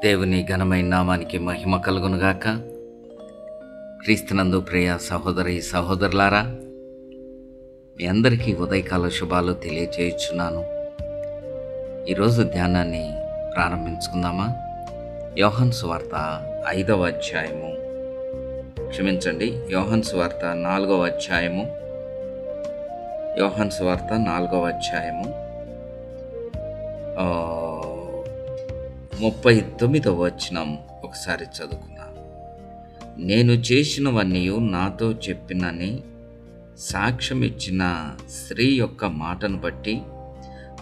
దేవుని ఘనమైన నామానికి మహిమ కలుగునుగాక. క్రీస్తునందు ప్రియ సహోదరి సహోదరులారా, మీ అందరికీ ఉదయకాల శుభాలు తెలియజేయుచున్నాను. ఈరోజు ధ్యానాన్ని ప్రారంభించుకుందామా? యోహాను సువార్త 5వ అధ్యాయము, క్షమించండి, యోహాను సువార్త 4వ అధ్యాయము, యోహాను సువార్త 4వ అధ్యాయము 39వ వచనం ఒకసారి చదువుకున్నాను. నేను చేసినవన్నీ నాతో చెప్పినని సాక్ష్యం ఇచ్చిన స్త్రీ యొక్క మాటను బట్టి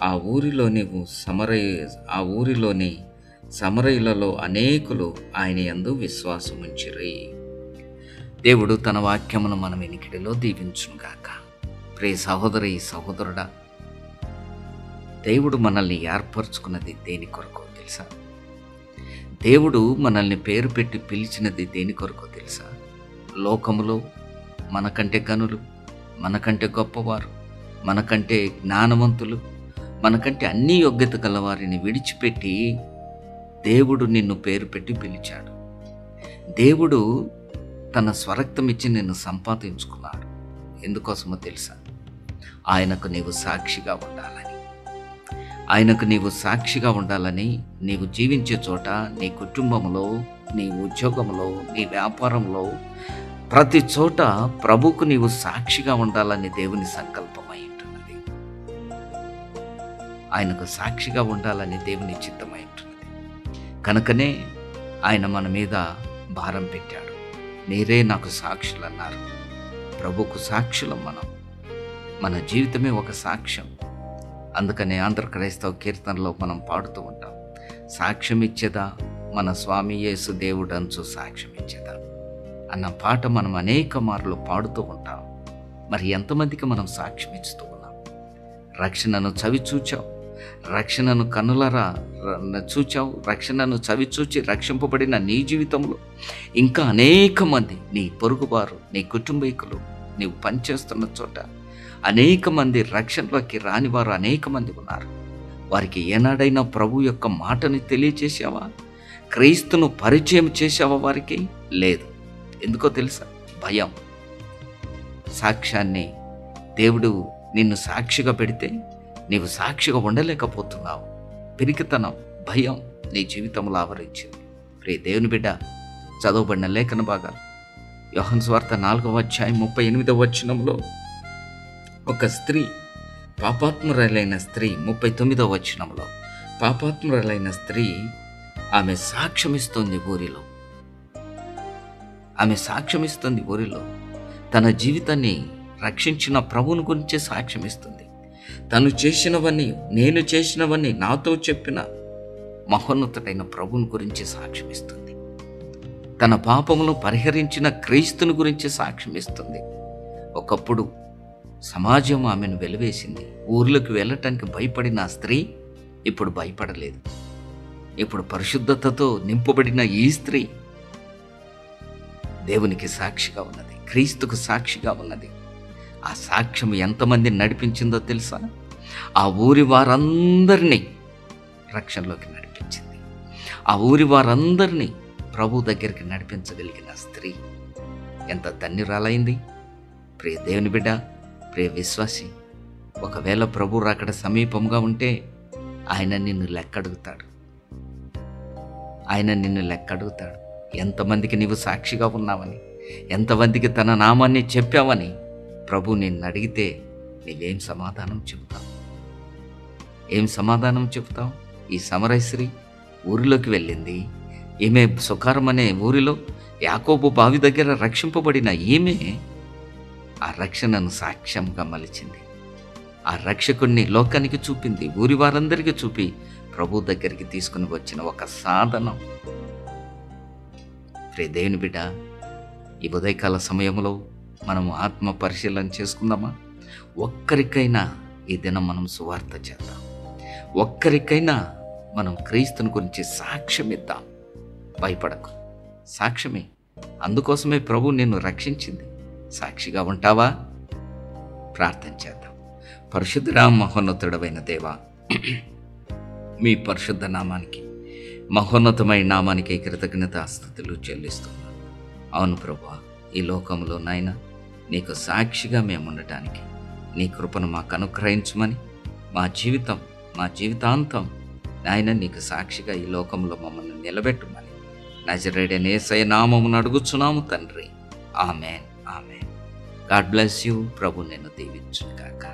ఆ ఊరిలోని సమరయులలో అనేకులు ఆయన యందు విశ్వాసం ఉంచిరి. దేవుడు తన వాక్యమును మన వినికిడిలో దీవించునుగాక. ప్రియ సహోదరి సహోదరుడా, దేవుడు మనల్ని ఏర్పరచుకున్నది దేని కొరకు తెలుసా? దేవుడు మనల్ని పేరు పెట్టి పిలిచినది దేని కొరకు తెలుసా? లోకములో మనకంటే గనులు, మనకంటే గొప్పవారు, మనకంటే జ్ఞానవంతులు, మనకంటే అన్ని యోగ్యత గలవారిని విడిచిపెట్టి దేవుడు నిన్ను పేరు పెట్టి పిలిచాడు. దేవుడు తన స్వరక్తం ఇచ్చి నిన్ను సంపాదించుకున్నాడు. ఎందుకోసమో తెలుసా? ఆయనకు నీవు సాక్షిగా ఉండాలని. ఆయనకు నీవు సాక్షిగా ఉండాలని, నీవు జీవించే చోట, నీ కుటుంబంలో, నీ ఉద్యోగంలో, నీ వ్యాపారంలో, ప్రతి చోట ప్రభువుకు నీవు సాక్షిగా ఉండాలని దేవుని సంకల్పమై ఉంటున్నది. ఆయనకు సాక్షిగా ఉండాలని దేవుని చిత్తమై ఉంటున్నది. కనుకనే ఆయన మన మీద భారం పెట్టాడు. మీరే నాకు సాక్షులు అన్నారు. ప్రభువుకు సాక్షులం మనం. మన జీవితమే ఒక సాక్ష్యం. అందుకనే ఆంధ్ర క్రైస్తవ కీర్తనలో మనం పాడుతూ ఉంటాం, సాక్ష్యం ఇచ్చేదా మన స్వామి యేసు దేవుడు అంచు సాక్ష్యం ఇచ్చేదా అన్న పాట మనం అనేక మార్లు పాడుతూ ఉంటాం. మరి ఎంతమందికి మనం సాక్ష్యం ఇస్తూ ఉన్నాం? రక్షణను చవి చూచావు, రక్షణను కన్నులరా చూచావు, రక్షణను చవి చూచి రక్షింపబడిన నీ జీవితంలో ఇంకా అనేక మంది, నీ పొరుగువారు, నీ కుటుంబీకులు, నీవు పనిచేస్తున్న చోట అనేక మంది రక్షణలోకి రాని వారు అనేక మంది ఉన్నారు. వారికి ఏనాడైనా ప్రభు యొక్క మాటని తెలియచేసావా? క్రీస్తును పరిచయం చేసావా? వారికి లేదు. ఎందుకో తెలుసా? భయం. సాక్ష్యాన్ని దేవుడు నిన్ను సాక్షిగా పెడితే నీవు సాక్షిగా ఉండలేకపోతున్నావు. పిరికితనం, భయం నీ జీవితంలో ఆవరించింది. ప్రియ దేవుని బిడ్డ, చదవబడిన లేఖన భాగాలు యోహాను సువార్త 4వ అధ్యాయం 38వ వచనంలో ఒక స్త్రీ, పాపాత్మురాలైన స్త్రీ, 39వ వచనంలో పాపాత్మురాలైన స్త్రీ ఆమె సాక్ష్యమిస్తుంది ఊరిలో. ఆమె సాక్ష్యమిస్తుంది ఊరిలో. తన జీవితాన్ని రక్షించిన ప్రభువుని గురించి సాక్ష్యమిస్తుంది. తను చేసినవన్నీ, నేను చేసినవన్నీ నాతో చెప్పిన మహోన్నతుడైన ప్రభువుని గురించి సాక్ష్యమిస్తుంది. తన పాపమును పరిహరించిన క్రీస్తుని గురించి సాక్ష్యమిస్తుంది. ఒకప్పుడు సమాజం ఆమెను వెలివేసింది. ఊర్లోకి వెళ్ళటానికి భయపడిన ఆ స్త్రీ ఇప్పుడు భయపడలేదు. ఇప్పుడు పరిశుద్ధతతో నింపబడిన ఈ స్త్రీ దేవునికి సాక్షిగా ఉన్నది, క్రీస్తుకు సాక్షిగా ఉన్నది. ఆ సాక్ష్యం ఎంతమందిని నడిపించిందో తెలుసా? ఆ ఊరి వారందరినీ రక్షణలోకి నడిపించింది. ఆ ఊరి వారందరినీ ప్రభు దగ్గరికి నడిపించగలిగిన స్త్రీ ఎంత ధన్యురాలైంది. ప్రియ దేవుని బిడ్డ, ప్రియ విశ్వాసి, ఒకవేళ ప్రభు రాకడ సమీపంగా ఉంటే ఆయన నిన్ను లెక్కడుగుతాడు. ఆయన నిన్ను లెక్కడుగుతాడు. ఎంతమందికి నీవు సాక్షిగా ఉన్నావని, ఎంతమందికి తన నామాన్ని చెప్పావని ప్రభు నిన్ను అడిగితే నీవేం సమాధానం చెబుతావు? ఏం సమాధానం చెబుతావు? ఈ సమరయశ్రీ ఊరిలోకి వెళ్ళింది. ఈమె సుకారం అనే ఊరిలో యాకోబు బావి దగ్గర రక్షింపబడిన ఈమె ఆ రక్షణను సాక్ష్యంగా మలిచింది. ఆ రక్షకుణ్ణి లోకానికి చూపింది, ఊరి వారందరికీ చూపి ప్రభు దగ్గరికి తీసుకుని వచ్చిన ఒక సాధనం. ప్రియ దేవుని బిడ్డ, ఈ ఉదయకాల సమయంలో మనము ఆత్మ పరిశీలన చేసుకుందామా? ఒక్కరికైనా ఈ దినం మనం సువార్త చేద్దాం. ఒక్కరికైనా మనం క్రీస్తుని గురించి సాక్ష్యం ఇద్దాం. భయపడకు, సాక్ష్యమే. అందుకోసమే ప్రభు నిన్ను రక్షించింది. సాక్షిగా ఉంటావా? ప్రార్థన చేద్దాం. పరిశుద్ధ మహోన్నతుడవైన దేవా, మీ పరిశుద్ధ నామానికి మహోన్నతమైన నామానికి కృతజ్ఞతాస్తుతులు చెల్లిస్తున్నాను. అవును ప్రభువా, ఈ లోకంలో నాయన నీకు సాక్షిగా మేము ఉండటానికి నీ కృపను మాకు అనుగ్రహించమని, మా జీవితాంతం నాయన నీకు సాక్షిగా ఈ లోకంలో మమ్మల్ని నిలబెట్టమని నజరేయుడైన యేసయ్య నామమున అడుగుచున్నాము తండ్రి. ఆమేన్, ఆమేన్. God bless you. ప్రభు నిన్ను దీవించును గాక.